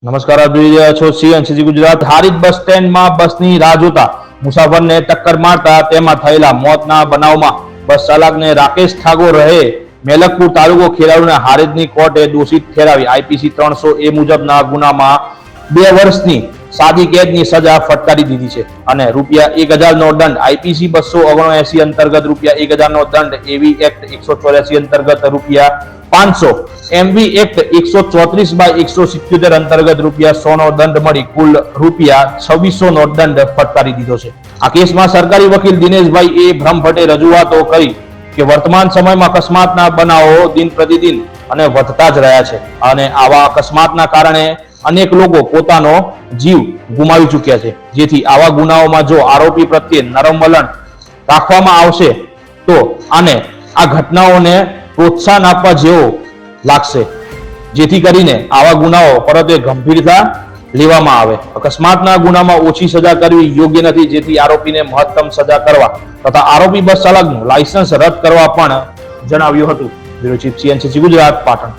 નમસ્કાર, આપ જોઈ રહ્યા છો સીએનસીસી ગુજરાત. હારીજ બસ સ્ટેન્ડમાં બસની રાહ જોતા મુસાફરને ટક્કર મારતા તેમાં થયેલા મોતના બનાવમાં બસ ચાલકને રાકેશ ઠાકોર રહે મેલકપુર તાલુકો ખેરાલુના હારીજની કોર્ટે દોષિત ઠેરાવી આઈપીસી 300A મુજબના ગુનામાં 2 વર્ષની સાદી કેદની સજા ફટકારી દીધી છે અને ₹1000 નો દંડ, આઈપીસી 279 અંતર્ગત ₹1000 નો દંડ, એવી એક્ટ 184 અંતર્ગત ₹500, એમવી એક્ટ 134/177 અંતર્ગત ₹100 નો દંડ મળી કુલ ₹2600 નો દંડ ફટકારી દીધો છે. આ કેસમાં સરકારી વકીલ દિનેશભાઈ એ બ્રહ્મભટ્ટે રજૂઆતો કરી કે વર્તમાન સમયમાં અકસ્માતના બનાવો દિન પ્રતિદિન અને વધતા જ રહ્યા છે અને આવા અકસ્માતના કારણે અનેક લોકો પોતાનો જીવ ગુમાવી ચૂક્યા છે. જેથી આવા ગુનાઓમાં જો આરોપી પ્રત્યે નરમ વલણ રાખવામાં આવશે તો આ ઘટનાઓને પ્રોત્સાહન આપવા જેવો લાગશે, જેથી કરીને આવા ગુનાઓ પરતે ગંભીરતા લેવામાં આવે. અકસ્માતના ગુનામાં ઓછી સજા કરવી યોગ્ય નથી, જેથી આરોપીને મહત્તમ સજા કરવા તથા આરોપી બસ ચાલકનું લાયસન્સ રદ કરવા પણ જણાવ્યું હતું. Bureau chief, CNCC Gujarat, Patan.